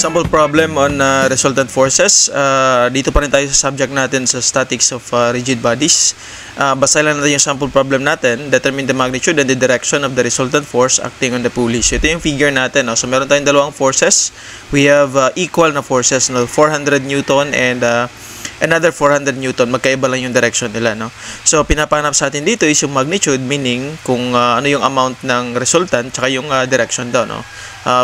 Sample problem on resultant forces. Dito pa rin tayo sa subject natin sa statics of rigid bodies. Basahin lang natin yung sample problem natin. Determine the magnitude and the direction of the resultant force acting on the pulley. So ito yung figure natin. No? So meron tayong dalawang forces. We have equal na forces, no? 400 Newton and another 400 Newton. Magkaiba lang yung direction nila. No? So pinapanap sa atin dito is yung magnitude, meaning kung ano yung amount ng resultant tsaka yung direction daw. No?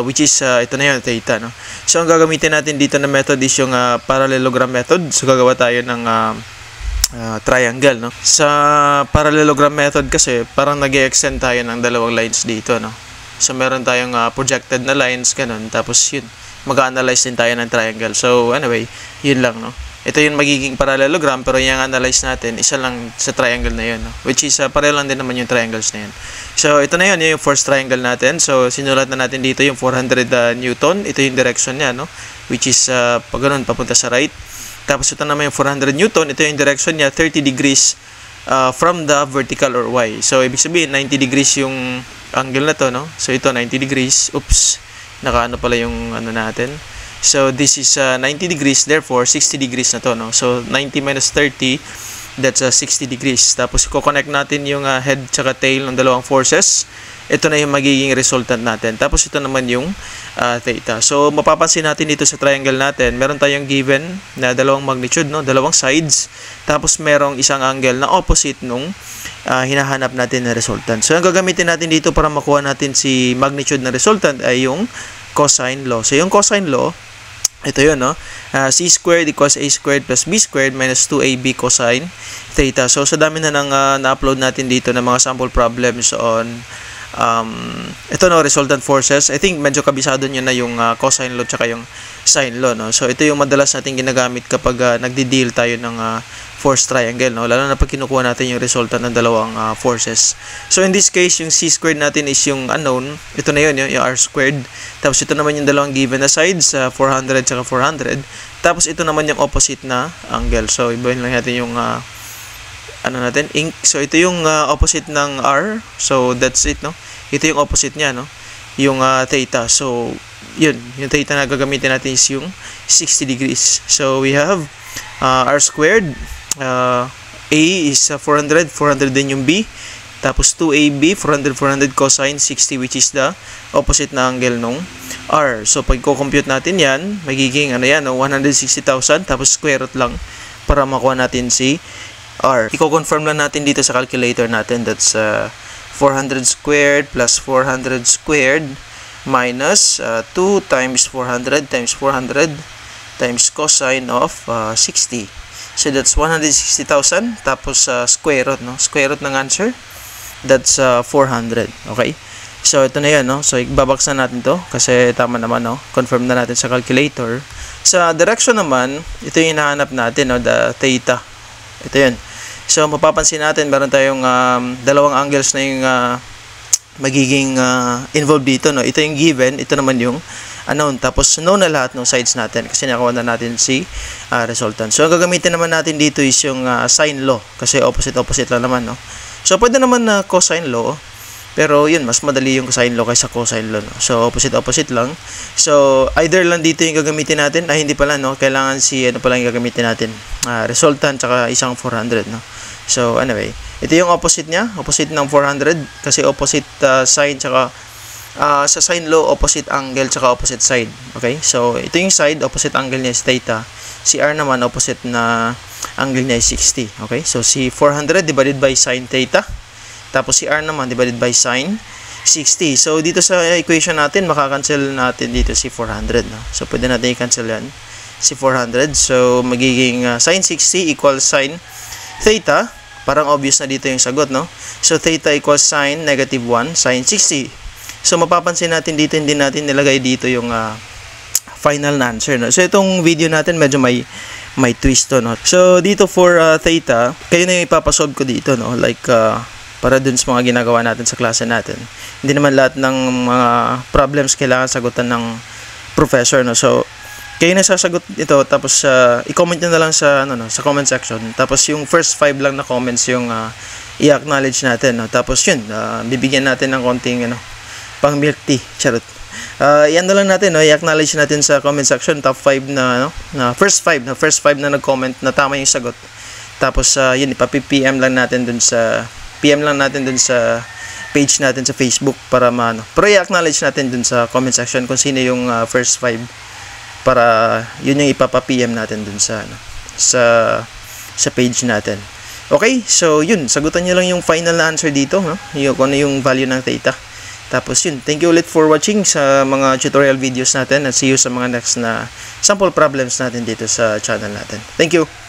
Which is ito na yun, theta. No? So ang gagamitin natin dito na method is yung parallelogram method. So gagawa tayo ng triangle. No? Sa parallelogram method kasi parang nag-extend tayo ng dalawang lines dito. No? So meron tayong projected na lines, ganun. Tapos yun, mag-analyze din tayo ng triangle. So anyway, yun lang. No? Ito yung magiging parallelogram, pero yung analyze natin, isa lang sa triangle na yun. No? Which is, pareho lang din naman yung triangles na yun. So, ito na yun, yung first triangle natin. So, sinulat na natin dito yung 400 Newton. Ito yung direction niya, no? Which is, pag ganun, papunta sa right. Tapos, ito naman yung 400 Newton. Ito yung direction niya, 30 degrees from the vertical or Y. So, ibig sabihin, 90 degrees yung angle na to, no? So, ito, 90 degrees. Oops, nakaano pala yung ano natin. So, this is 90 degrees, therefore, 60 degrees na to, no? So, 90 minus 30, that's 60 degrees. Tapos, i-connect natin yung head tsaka tail ng dalawang forces. Ito na yung magiging resultant natin. Tapos, ito naman yung theta. So, mapapansin natin dito sa triangle natin, meron tayong given na dalawang magnitude, no? Dalawang sides. Tapos, merong isang angle na opposite nung hinahanap natin na resultant. So, ang gagamitin natin dito para makuha natin si magnitude na resultant ay yung cosine law. So, yung cosine law, ito yun, no? C squared equals A squared plus B squared minus 2AB cosine theta. So, sa dami na nang na-upload natin dito ng mga sample problems on ito, no, resultant forces. I think medyo kabisado nyo na yung cosine law tsaka yung sine law, no? So, ito yung madalas natin ginagamit kapag nagdi-deal tayo ng force triangle, no? Lalo na pag kinukuha natin yung resultant ng dalawang forces. So, in this case, yung C squared natin is yung unknown. Ito na yun, yung R squared. Tapos, ito naman yung dalawang given na sides, 400 tsaka 400. Tapos, ito naman yung opposite na angle. So, ibahin lang natin yung ano natin, ink. So, ito yung opposite ng R. So, that's it, no? Ito yung opposite niya, no? Yung theta. So, yun. Yung theta na gagamitin natin is yung 60 degrees. So, we have R squared. A is 400. 400 din yung B. Tapos, 2AB. 400 cosine 60, which is the opposite na angle nung R. So, pag compute natin yan, magiging, ano yan, no? 160,000. Tapos, square root lang para makuha natin si R. I-confirm lang natin dito sa calculator natin. That's 400 squared plus 400 squared minus 2 times 400 times 400 times cosine of 60. So, that's 160,000. Tapos, square root, no? Square root ng answer. That's 400. Okay? So, ito na yan, no? So, ibabaksan natin to kasi tama naman, no? Confirm na natin sa calculator. Sa direction naman, ito yung hinahanap natin, no? The theta. Ito yun. So, mapapansin natin, meron tayong dalawang angles na yung magiging involved dito, no? Ito yung given, ito naman yung unknown. Tapos, known na lahat ng sides natin kasi nakakuha na natin si resultant. So, ang gagamitin naman natin dito is yung sine law kasi opposite lang naman, no? So, pwede naman na cosine law, pero yun, mas madali yung cosine law kaysa cosine law, no? So, opposite lang. So, either lang dito yung gagamitin natin, hindi pala, no? Kailangan si, ano pala yung gagamitin natin? Resultant, tsaka isang 400, no? So, anyway, ito yung opposite niya, opposite ng 400, kasi opposite side, tsaka, sa sine law, opposite angle, tsaka opposite side, okay? So, ito yung side, opposite angle niya is theta. Si R naman, opposite na angle niya is 60, okay? So, si 400 divided by sine theta. Tapos si R naman divided by sine 60. So, dito sa equation natin, makakancel natin dito si 400. No? So, pwede natin i-cancel yan. Si 400. So, magiging sine 60 equals sine theta. Parang obvious na dito yung sagot, no? So, theta equals sine negative 1 sine 60. So, mapapansin natin dito, hindi natin nilagay dito yung final answer, no? So, itong video natin medyo may twist to, no? So, dito for theta, kayo na yung ipapasolve ko dito, no? Like, para dun sa mga ginagawa natin sa klase natin. Hindi naman lahat ng mga problems kailangan sagutan ng professor, no? So, kayo na sasagot ito, tapos i-comment nyo na lang sa, sa comment section. Tapos yung first 5 lang na comments yung i-acknowledge natin, no? Tapos yun, bibigyan natin ng konting pang milk tea, charot. Yan na lang natin, no? I-acknowledge natin sa comment section top 5 na first 5 na nag-comment na tama yung sagot. Tapos yun, ipa-PM lang natin dun sa page natin sa Facebook para pero i-acknowledge natin dun sa comment section kung sino yung first 5 para yun yung ipapa-PM natin dun sa page natin. Okay, so yun, sagutan nyo lang yung final na answer dito, no? Kung ano yung value ng theta. Tapos yun, thank you ulit for watching sa mga tutorial videos natin, at see you sa mga next na sample problems natin dito sa channel natin. Thank you!